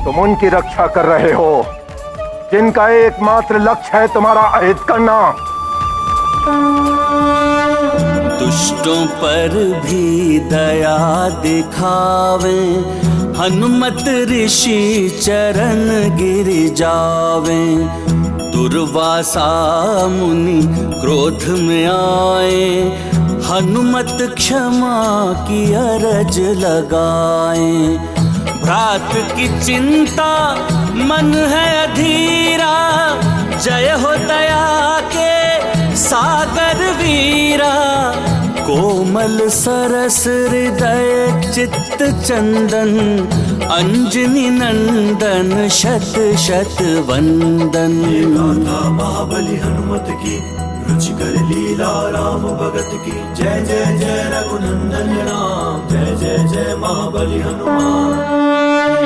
तुम उनकी रक्षा कर रहे हो जिनका एकमात्र लक्ष्य है तुम्हारा अहित करना। दुष्टों पर भी दया दिखावे, हनुमत ऋषि चरण गिर जावे। दुर्वासा मुनि क्रोध में आए, हनुमत क्षमा की अरज लगाए। भ्रात की चिंता मन है अधीरा, जय हो दया के सागर वीरा। कोमल सरस हृदय चित्त चंदन, अंजनी नंदन शत शत वंदन। गाथा महाबली हनुमत की, रुचिकर लीला राम भगत की। जय जय जय रघुनंदन राम, जय जय जय महाबली हनुमान।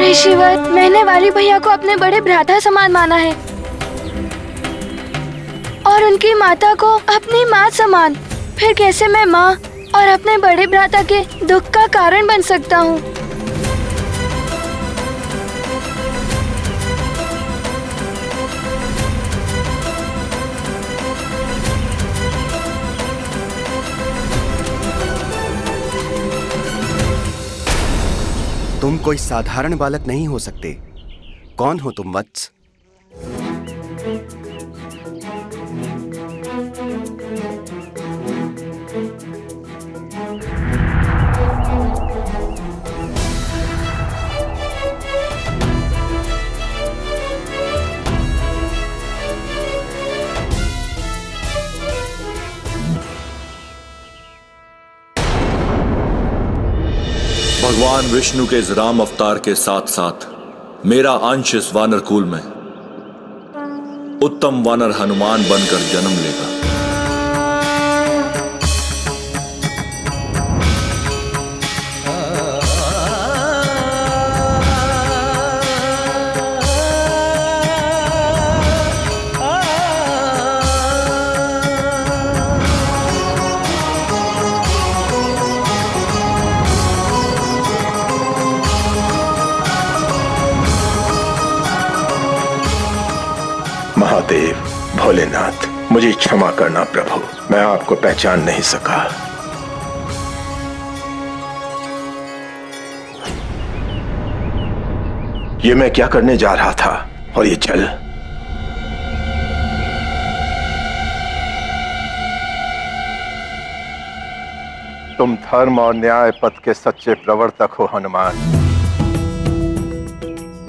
ऋषिवर, मैंने वाली भैया को अपने बड़े भ्राता समान माना है और उनकी माता को अपनी माँ समान। फिर कैसे मैं माँ और अपने बड़े भ्राता के दुख का कारण बन सकता हूँ? तुम कोई साधारण बालक नहीं हो सकते। कौन हो तुम वत्स? भगवान विष्णु के इस राम अवतार के साथ साथ मेरा अंश इस वानर कुल में उत्तम वानर हनुमान बनकर जन्म लेगा। महादेव, भोलेनाथ, मुझे क्षमा करना प्रभु, मैं आपको पहचान नहीं सका। ये मैं क्या करने जा रहा था? और ये जल? तुम धर्म और न्याय पथ के सच्चे प्रवर्तक हो हनुमान।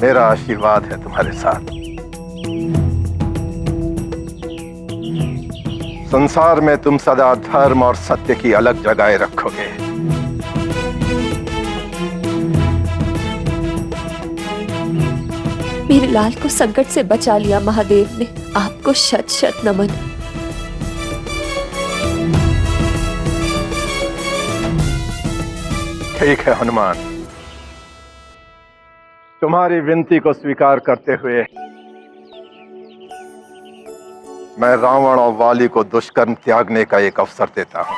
मेरा आशीर्वाद है तुम्हारे साथ। संसार में तुम सदा धर्म और सत्य की अलग जगह रखोगे। मेरे लाल को संकट से बचा लिया महादेव ने, आपको शत शत नमन। ठीक है हनुमान, तुम्हारी विनती को स्वीकार करते हुए मैं रावण और वाली को दुष्कर्म त्यागने का एक अवसर देता हूं।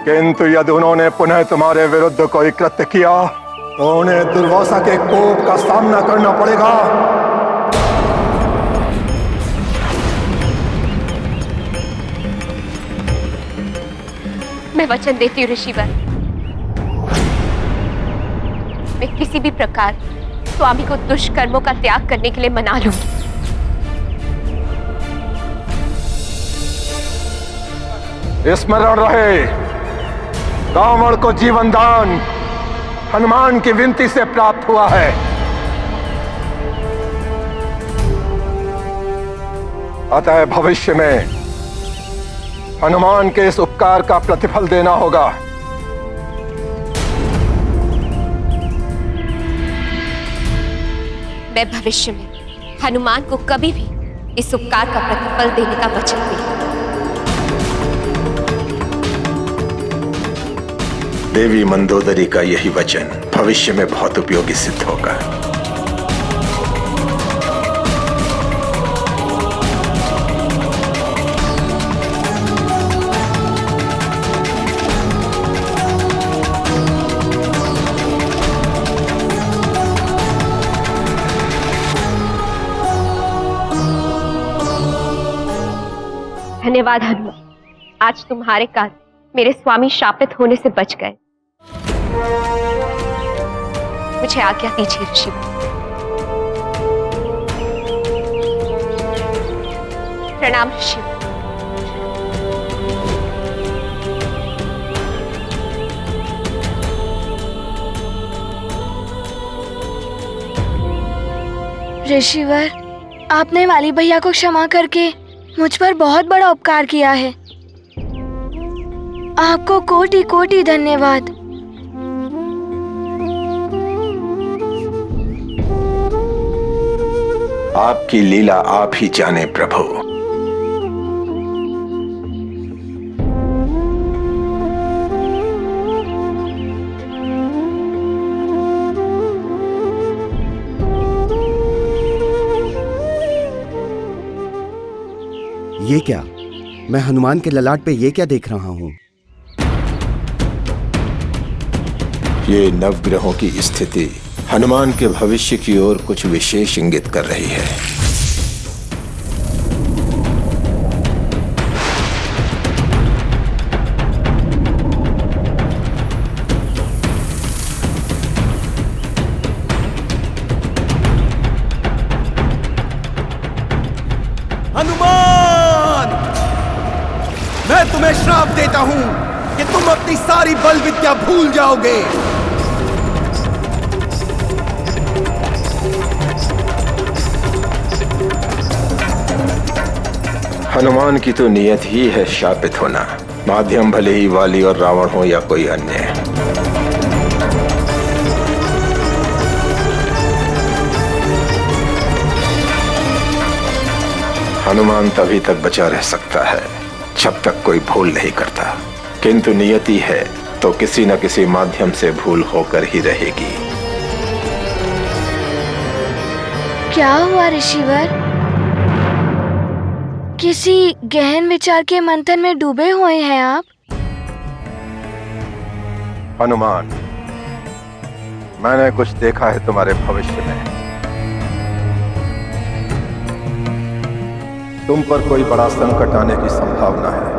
किंतु यदि उन्होंने पुनः तुम्हारे विरुद्ध कोई कृत्य किया तो उन्हें दुर्वासा के कोप का सामना करना पड़ेगा। मैं वचन देती हूँ ऋषिवर, मैं किसी भी प्रकार स्वामी को दुष्कर्मों का त्याग करने के लिए मना लूंगी। स्मरण रहे, रावण को जीवन दान हनुमान की विनती से प्राप्त हुआ है। अतः भविष्य में हनुमान के इस उपकार का प्रतिफल देना होगा। मैं भविष्य में हनुमान को कभी भी इस उपकार का प्रतिफल देने का वचन दूंगी। देवी मंदोदरी का यही वचन भविष्य में बहुत उपयोगी सिद्ध होगा। धन्यवाद हनुमान। आज तुम्हारे कारण मेरे स्वामी शापित होने से बच गए। मुझे आज्ञा दीजिए ऋषिवर। प्रणाम ऋषिवर। ऋषिवर, आपने वाली भैया को क्षमा करके मुझ पर बहुत बड़ा उपकार किया है। आपको कोटि कोटि धन्यवाद। आपकी लीला आप ही जाने प्रभु। ये क्या? मैं हनुमान के ललाट पे ये क्या देख रहा हूँ? ये नवग्रहों की स्थिति हनुमान के भविष्य की ओर कुछ विशेष इंगित कर रही है। हनुमान! मैं तुम्हें श्राप देता हूं कि तुम अपनी सारी बल विद्या भूल जाओगे। हनुमान की तो नियत ही है शापित होना, माध्यम भले ही वाली और रावण हो या कोई अन्य। हनुमान तभी तक बचा रह सकता है जब तक कोई भूल नहीं करता, किंतु नियति है तो किसी न किसी माध्यम से भूल होकर ही रहेगी। क्या हुआ ऋषिवर? किसी गहन विचार के मंथन में डूबे हुए हैं आप? हनुमान, मैंने कुछ देखा है तुम्हारे भविष्य में। तुम पर कोई बड़ा संकट आने की संभावना है।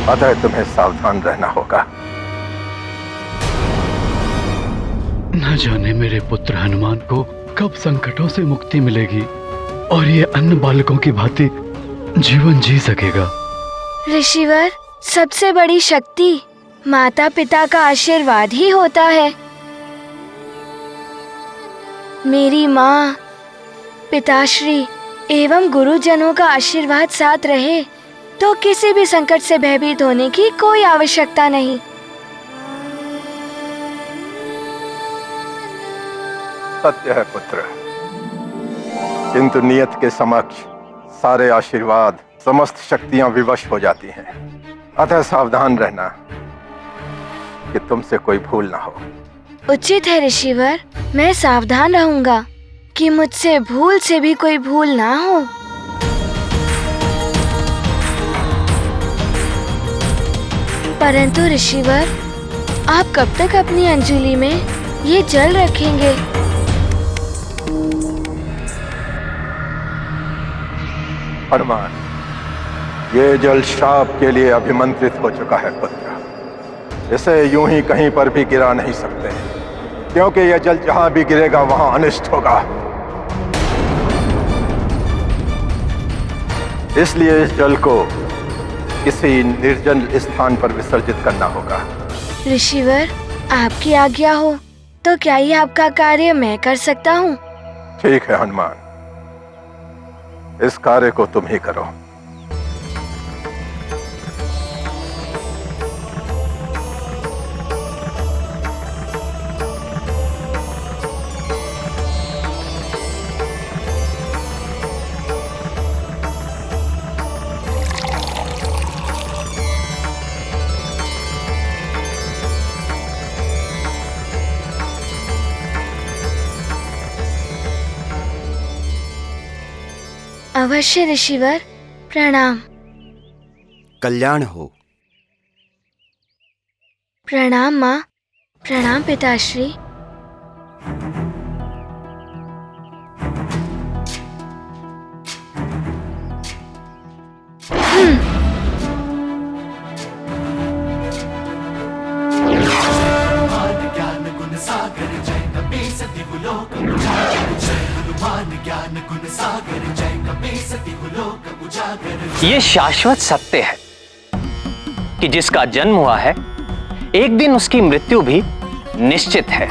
अतः तुम्हें सावधान रहना होगा। न जाने मेरे पुत्र हनुमान को कब संकटों से मुक्ति मिलेगी और ये अन्य बालकों की भांति जीवन जी सकेगा। ऋषिवर, सबसे बड़ी शक्ति माता पिता का आशीर्वाद ही होता है। मेरी माँ, पिताश्री एवं गुरुजनों का आशीर्वाद साथ रहे तो किसी भी संकट से भयभीत होने की कोई आवश्यकता नहीं। सत्य है पुत्र, किंतु नियत के समक्ष सारे आशीर्वाद, समस्त शक्तियां विवश हो जाती हैं। अतः सावधान रहना कि तुमसे कोई भूल ना हो। उचित है ऋषिवर, मैं सावधान रहूंगा कि मुझसे भूल से भी कोई भूल ना हो। परंतु ऋषिवर, आप कब तक अपनी अंजलि में ये जल रखेंगे? हनुमान, ये जल श्राप के लिए अभिमंत्रित हो चुका है पुत्र। इसे यूं ही कहीं पर भी गिरा नहीं सकते, क्योंकि यह जल जहां भी गिरेगा वहां अनिष्ट होगा। इसलिए इस जल को किसी निर्जन स्थान पर विसर्जित करना होगा। ऋषिवर, आपकी आज्ञा हो तो क्या ये आपका कार्य मैं कर सकता हूँ? ठीक है हनुमान, इस कार्य को तुम ही करो। अवश्य ऋषिवर, प्रणाम। कल्याण हो। प्रणाम माँ। प्रणाम पिताश्री। ज्ञान गुण सागर जय कपीस तिहुलोक उजागर जय हनुमान ज्ञान गुण सागर जय कपीस तिहुलोक उजागर। ये शाश्वत सत्य है कि जिसका जन्म हुआ है एक दिन उसकी मृत्यु भी निश्चित है,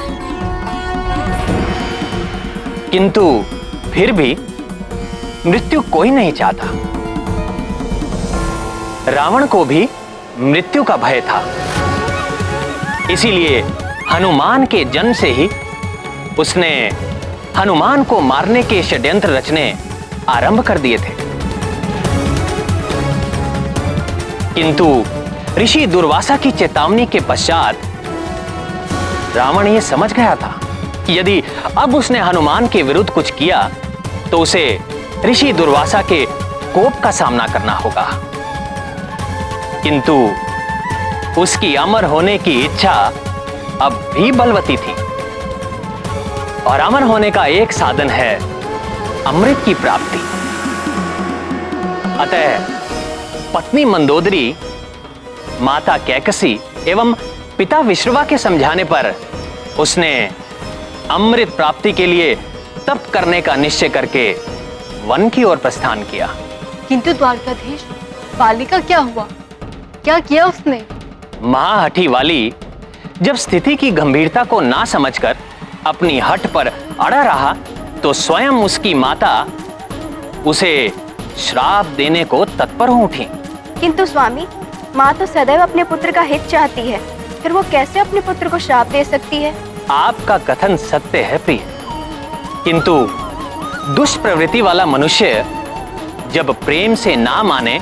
किंतु फिर भी मृत्यु कोई नहीं चाहता। रावण को भी मृत्यु का भय था, इसीलिए हनुमान के जन्म से ही उसने हनुमान को मारने के षड्यंत्र रचने आरंभ कर दिए थे। किंतु ऋषि दुर्वासा की चेतावनी के पश्चात रावण यह समझ गया था कि यदि अब उसने हनुमान के विरुद्ध कुछ किया तो उसे ऋषि दुर्वासा के कोप का सामना करना होगा। किंतु उसकी अमर होने की इच्छा अब भी बलवती थी, और अमर होने का एक साधन है अमृत की प्राप्ति। अतः पत्नी मंदोदरी, माता कैकसी एवं पिता विश्रवा के समझाने पर उसने अमृत प्राप्ति के लिए तप करने का निश्चय करके वन की ओर प्रस्थान किया। किंतु द्वारकाधीश, वाली का क्या हुआ? क्या किया उसने? महाहठी वाली जब स्थिति की गंभीरता को ना समझकर अपनी हठ पर अड़ा रहा तो स्वयं उसकी माता उसे श्राप देने को तत्पर हो उठी। किंतु स्वामी, माँ तो सदैव अपने पुत्र का हित चाहती है, फिर वो कैसे अपने पुत्र को श्राप दे सकती है? आपका कथन सत्य है प्रिय, किंतु दुष्प्रवृत्ति वाला मनुष्य जब प्रेम से ना माने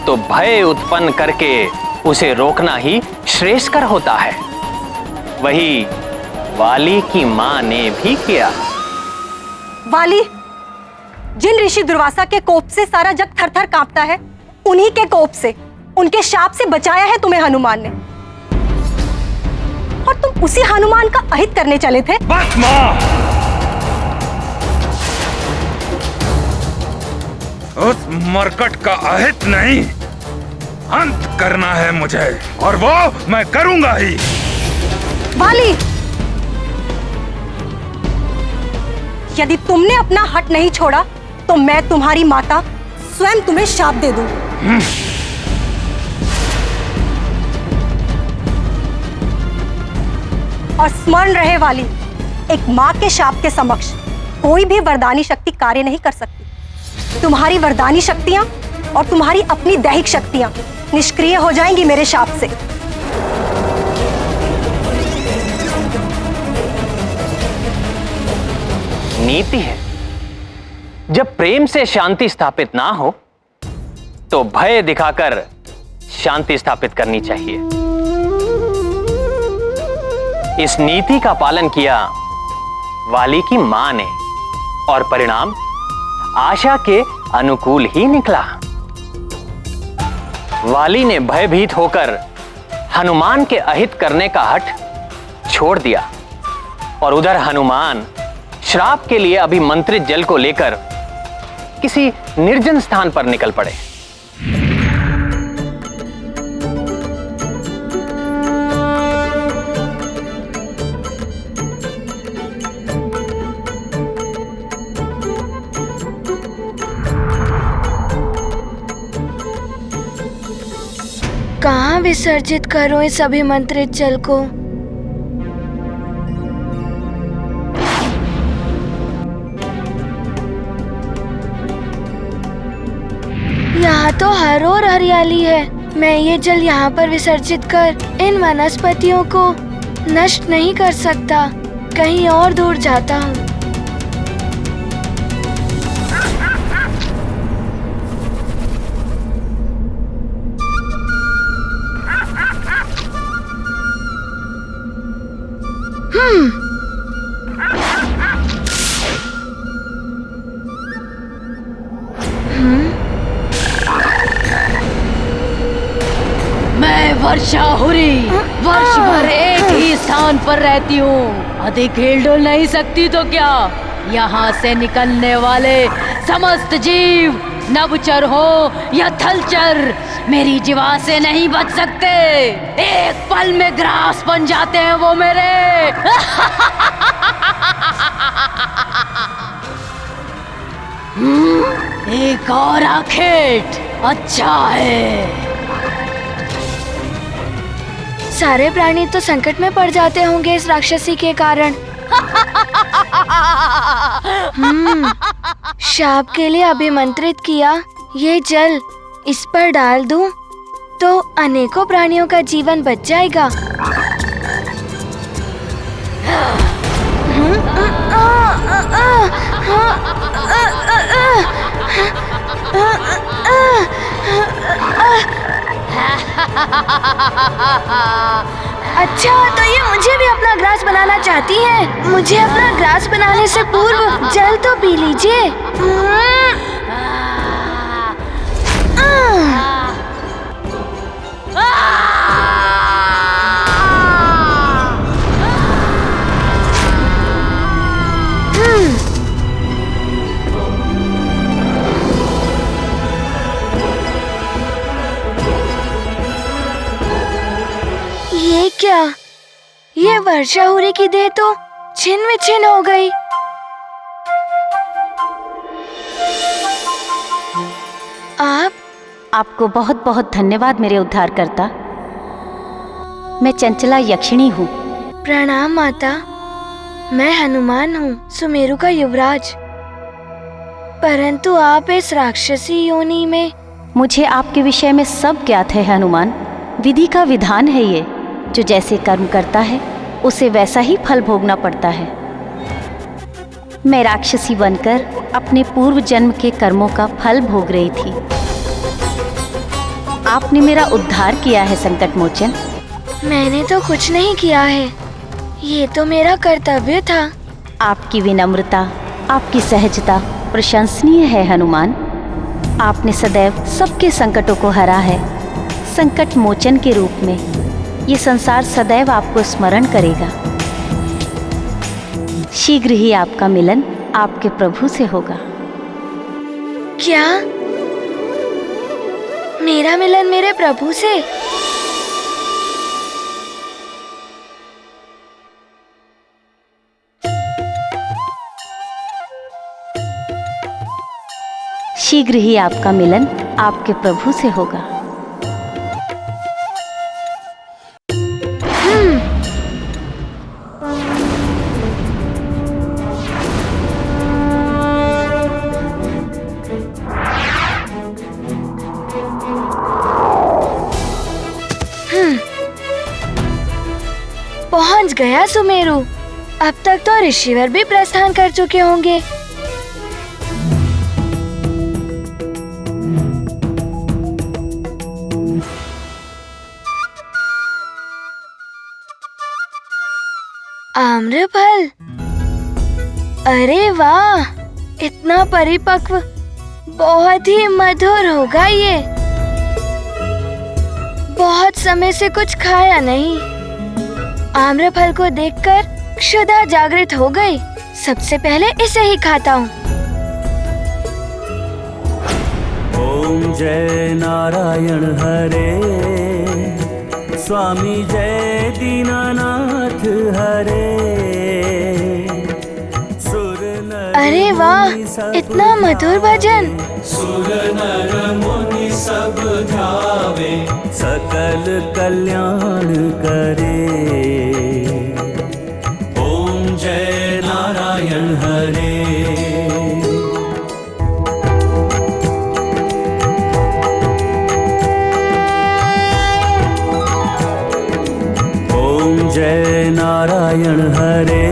तो भय उत्पन्न करके उसे रोकना ही श्रेयस्कर होता है। वही वाली की मां ने भी किया। वाली, जिन ऋषि दुर्वासा के कोप से सारा जग थर-थर कांपता है, उन्हीं के कोप से, उनके शाप से बचाया है तुम्हें हनुमान ने, और तुम उसी हनुमान का अहित करने चले थे। बस मां, उस मरकट का अहित नहीं, अंत करना है मुझे, और वो मैं करूंगा ही। वाली, यदि तुमने अपना हट नहीं छोड़ा तो मैं तुम्हारी माता स्वयं तुम्हें शाप दे दूं। और स्मरण रहे वाली, एक माँ के शाप के समक्ष कोई भी वरदानी शक्ति कार्य नहीं कर सकती। तुम्हारी वरदानी शक्तियां और तुम्हारी अपनी दैहिक शक्तियां निष्क्रिय हो जाएंगी मेरे शाप से। नीति है, जब प्रेम से शांति स्थापित ना हो तो भय दिखाकर शांति स्थापित करनी चाहिए। इस नीति का पालन किया वाली की मां ने, और परिणाम आशा के अनुकूल ही निकला। वाली ने भयभीत होकर हनुमान के अहित करने का हठ छोड़ दिया, और उधर हनुमान श्राप के लिए अभिमंत्रित जल को लेकर किसी निर्जन स्थान पर निकल पड़े। कहाँ विसर्जित करो इस अभिमंत्रित जल को? यहाँ तो हर ओर हरियाली है। मैं ये जल यहाँ पर विसर्जित कर इन वनस्पतियों को नष्ट नहीं कर सकता। कहीं और दूर जाता हूँ। मैं वर्षा हुरी वर्ष भर एक ही स्थान पर रहती हूँ। अधिक हिल डुल नहीं सकती तो क्या? यहाँ से निकलने वाले समस्त जीव नभचर हो या थलचर मेरी जीवा से नहीं बच सकते। एक पल में ग्रास बन जाते हैं वो मेरे। एक और आखेट अच्छा है। सारे प्राणी तो संकट में पड़ जाते होंगे इस राक्षसी के कारण। शाप के लिए अभिमंत्रित किया ये जल इस पर डाल दूं तो अनेकों प्राणियों का जीवन बच जाएगा। अच्छा, तो ये मुझे भी अपना ग्रास बनाना चाहती है। मुझे अपना ग्रास बनाने से पूर्व जल तो पी लीजिए। ये क्या? ये वर्षा हुरी की देह तो छिन विछिन हो गई। आपको बहुत बहुत धन्यवाद मेरे उद्धारकर्ता। मैं चंचला यक्षिणी हूँ। प्रणाम माता। मैं हनुमान हूँ, सुमेरु का युवराज। परंतु आप इस राक्षसी योनि में। मुझे आपके विषय में सब ज्ञात है हनुमान। विधि का विधान है ये, जो जैसे कर्म करता है उसे वैसा ही फल भोगना पड़ता है। मैं राक्षसी बनकर अपने पूर्व जन्म के कर्मों का फल भोग रही थी। आपने मेरा उद्धार किया है संकट मोचन। मैंने तो कुछ नहीं किया है, ये तो मेरा कर्तव्य था। आपकी विनम्रता, आपकी सहजता प्रशंसनीय है हनुमान। आपने सदैव सबके संकटों को हरा है। संकट मोचन के रूप में ये संसार सदैव आपको स्मरण करेगा। शीघ्र ही आपका मिलन आपके प्रभु से होगा। क्या? मेरा मिलन मेरे प्रभु से? शीघ्र ही आपका मिलन आपके प्रभु से होगा। पहुंच गया सुमेरु। अब तक तो ऋषिवर भी प्रस्थान कर चुके होंगे। आम्रफल, अरे वाह, इतना परिपक्व, बहुत ही मधुर होगा ये। बहुत समय से कुछ खाया नहीं। आम्रफल को देखकर क्षुधा जागृत हो गई। सबसे पहले इसे ही खाता हूँ। ओम जय नारायण हरे, स्वामी जय दीनानाथ हरे। अरे वाह, इतना मधुर भजन। सुर नर मुनि सब ध्यावे, सकल कल्याण करे। ओम जय नारायण हरे। ओम जय नारायण हरे,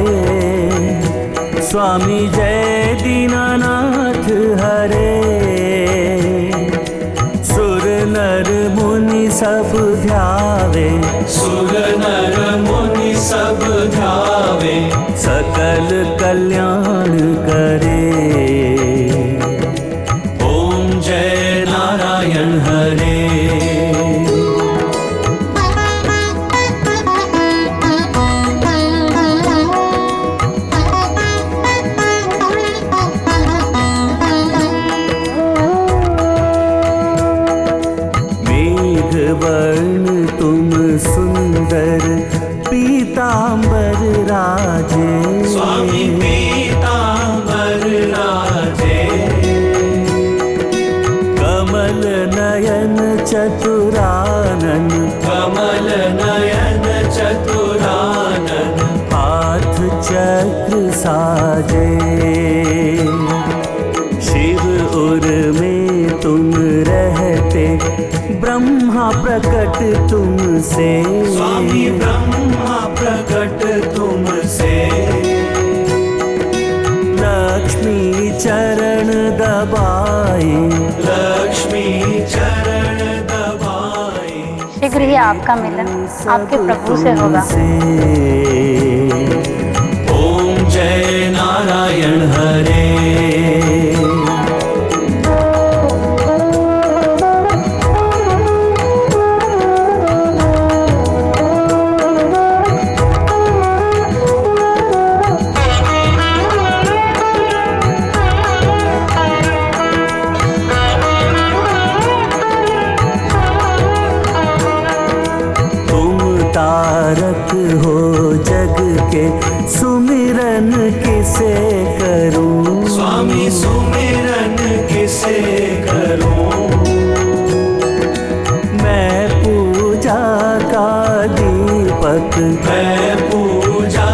स्वामी जय दीनानाथ हरे। सुर नर मुनि सब ध्यावे, सुर नर मुनि सब ध्यावे, सकल कल्याण करे। ओम जय नारायण हरे। सुंदर पीतांबर राजे। स्वामी पीतांबर राजे। कमल नयन चतुरानन, कमल नयन चतुरानन, हाथ चक्र साजे। शिव उर में तुम रहते, ब्रह्मा प्रकट तुमसे। स्वामी ब्रह्मा प्रकट तुमसे। लक्ष्मी चरण दबाए, लक्ष्मी चरण दबाए। शीघ्र ही आपका मिलन आपके प्रभु से होगा। ओम जय नारायण हरे। तारक हो जग के, सुमिरन किसे करूं। स्वामी सुमिरन किसे करूं। मैं पूजा का दीपक, मैं पूजा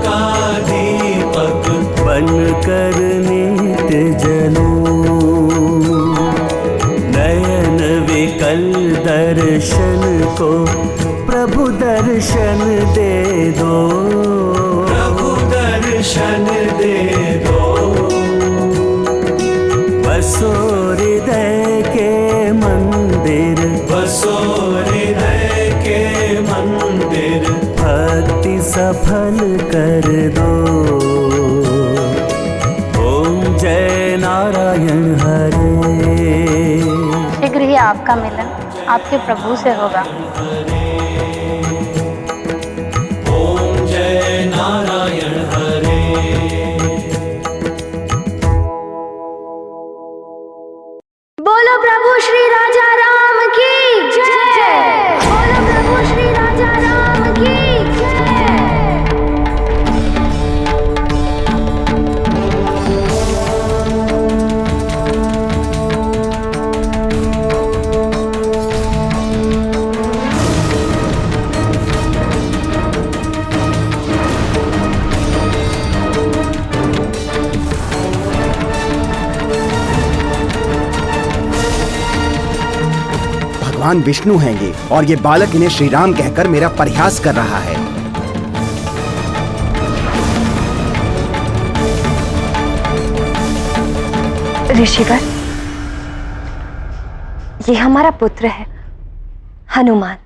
का दीपक, बन कर नित्य जलूं। नयन विकल दर्शन को प्रभु दर्शन दे दो। प्रभु दर्शन दे दो। बसो हृदय के मंदिर, बसो हृदय के मंदिर, भक्ति सफल कर दो। ओम जय नारायण हरे। शीघ्र ही आपका मिलन आपके प्रभु से होगा। ओम जय नारायण हरे। बोलो प्रभु श्री राजा राम की जय। बोलो प्रभु श्री राजा राम की जय। भगवान विष्णु हैं ये, और ये बालक इन्हें श्री राम कहकर मेरा परिहास कर रहा है। ऋषिवर, ये हमारा पुत्र है हनुमान।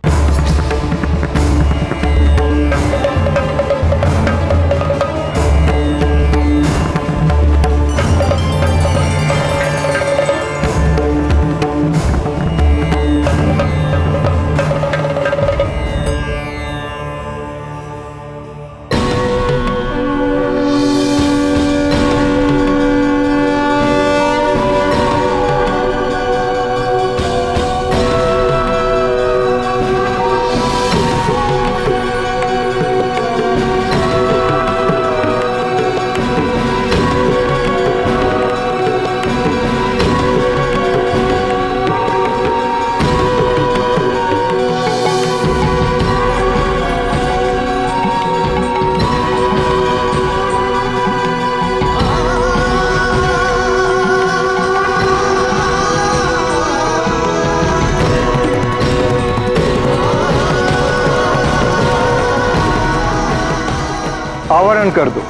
आवरण कर दो,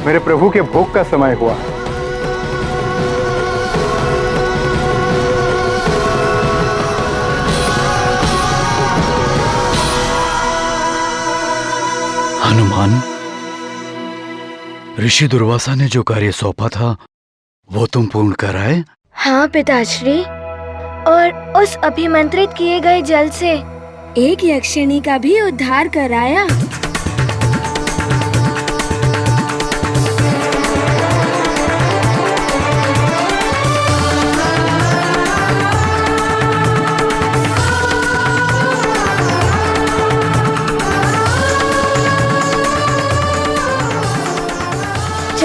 मेरे प्रभु के भोग का समय हुआ। हनुमान, ऋषि दुर्वासा ने जो कार्य सौंपा था वो तुम पूर्ण कराए? हाँ पिताश्री, और उस अभिमंत्रित किए गए जल से एक यक्षिणी का भी उद्धार कराया।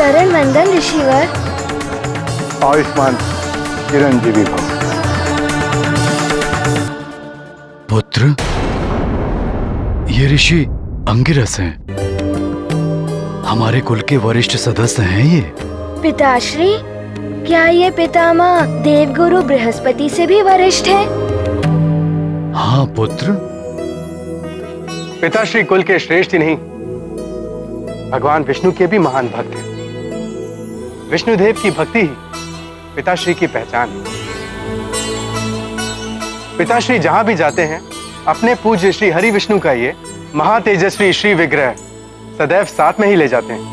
चरण वंदन ऋषिवर। आयुष्मान चिरंजीवी भव। पुत्र, ये ऋषि अंगिरस हैं। हमारे कुल के वरिष्ठ सदस्य हैं ये। पिताश्री, क्या ये पितामह देवगुरु बृहस्पति से भी वरिष्ठ हैं? हाँ पुत्र। पिताश्री कुल के श्रेष्ठ ही नहीं, भगवान विष्णु के भी महान भक्त हैं। विष्णुदेव की भक्ति ही पिताश्री की पहचान है। पिताश्री जहां भी जाते हैं अपने पूज्य श्री हरि विष्णु का ये महातेजस्वी श्री विग्रह सदैव साथ में ही ले जाते हैं।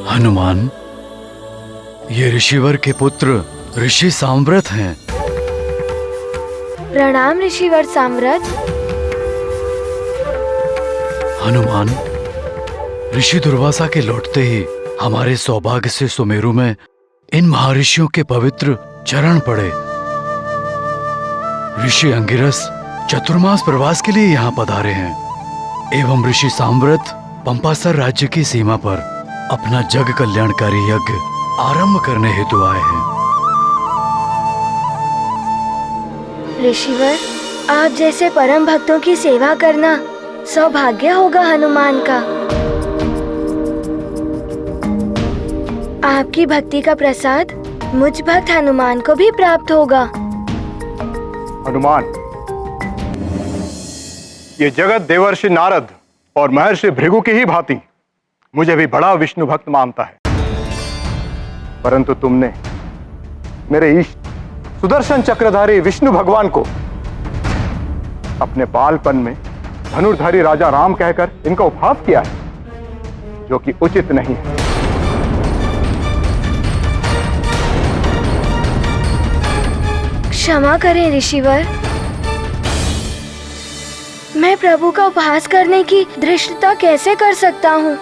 हनुमान, ये ऋषिवर के पुत्र ऋषि सांव्रत हैं। प्रणाम ऋषिवर सांव्रत। हनुमान, ऋषि दुर्वासा के लौटते ही हमारे सौभाग्य से सुमेरु में इन महर्षियों के पवित्र चरण पड़े। ऋषि अंगिरस चतुर्मास प्रवास के लिए यहाँ पधारे हैं एवं ऋषि सांव्रत पंपासर राज्य की सीमा पर अपना जग कल्याणकारी यज्ञ आरंभ करने हेतु आए हैं। ऋषिवर, आप जैसे परम भक्तों की सेवा करना सौभाग्य होगा हनुमान का। आपकी भक्ति का प्रसाद मुझ भक्त हनुमान को भी प्राप्त होगा। हनुमान, ये जगत देवर्षि नारद और महर्षि भृगु की ही भांति मुझे भी बड़ा विष्णु भक्त मानता है, परंतु तुमने मेरे इष्ट सुदर्शन चक्रधारी विष्णु भगवान को अपने बालपन में धनुर्धारी राजा राम कहकर इनका उपहास किया है, जो कि उचित नहीं है। क्षमा करें ऋषिवर, मैं प्रभु का उपहास करने की धृष्टता कैसे कर सकता हूँ?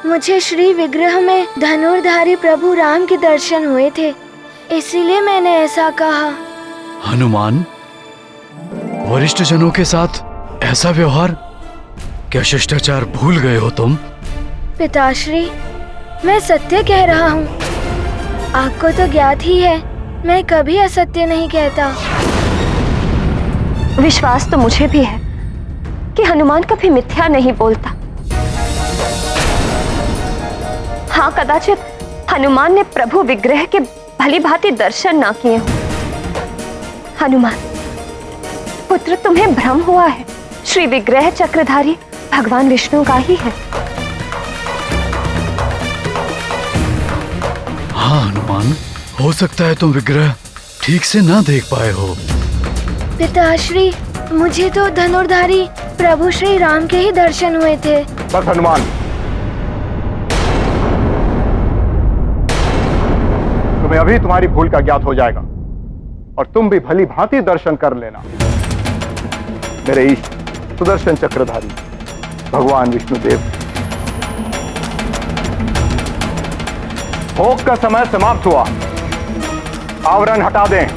मुझे श्री विग्रह में धनुर्धारी प्रभु राम के दर्शन हुए थे, इसीलिए मैंने ऐसा कहा। हनुमान, वरिष्ठ जनों के साथ ऐसा व्यवहार, क्या शिष्टाचार भूल गए हो तुम? पिताश्री, मैं सत्य कह रहा हूँ। आपको तो ज्ञात ही है, मैं कभी असत्य नहीं कहता। विश्वास तो मुझे भी है कि हनुमान कभी मिथ्या नहीं बोलता। हाँ, कदाचित हनुमान ने प्रभु विग्रह के भली भांति दर्शन ना किए हों। हनुमान पुत्र, तुम्हें भ्रम हुआ है। श्री विग्रह चक्रधारी भगवान विष्णु का ही है। हाँ हनुमान, हो सकता है तुम विग्रह ठीक से ना देख पाए हो। पिताश्री, मुझे तो धनुर्धारी प्रभु श्री राम के ही दर्शन हुए थे। बस हनुमान, तुम्हें अभी तुम्हारी भूल का ज्ञात हो जाएगा और तुम भी भली भांति दर्शन कर लेना मेरे इष्ट सुदर्शन चक्रधारी भगवान विष्णुदेव। भोग का समय समाप्त हुआ, आवरण हटा दें।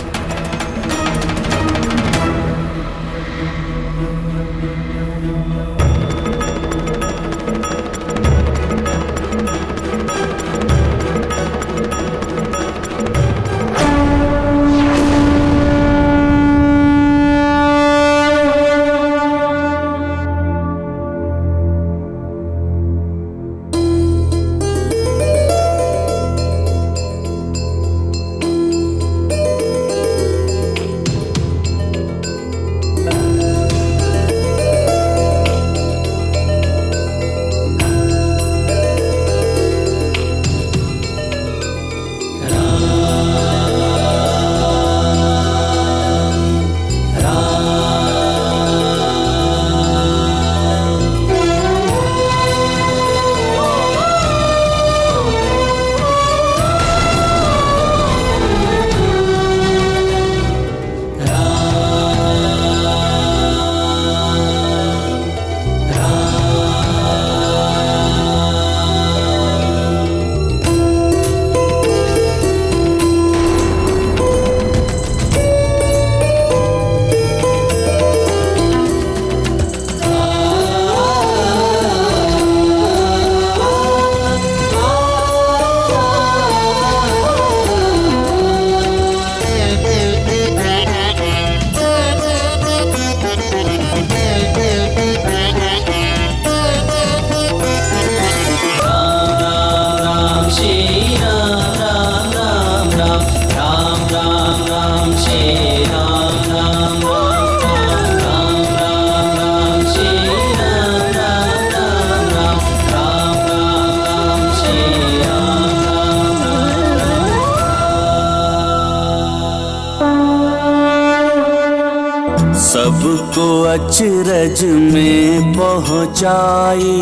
सबको अचरज में पहुँचाई,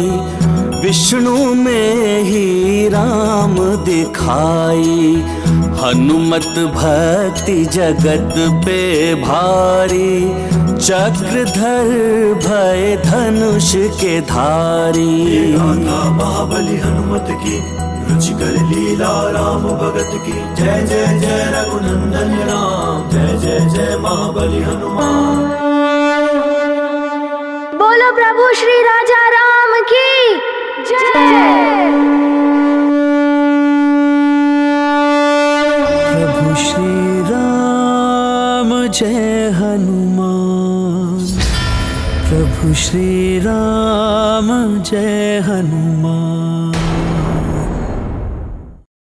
विष्णु में ही राम दिखाई। हनुमत भक्ति जगत पे भारी, चक्रधर भय धनुष के धारी। गाथा महाबली हनुमत की, रुचिकर लीला राम भगत की। जय जय जय रघुनंदन राम, जय जय जय महाबली हनुमान। बोलो प्रभु श्री राजा राम की जय। प्रभु श्री राम जय हनुमान, प्रभु श्री राम जय हनुमान।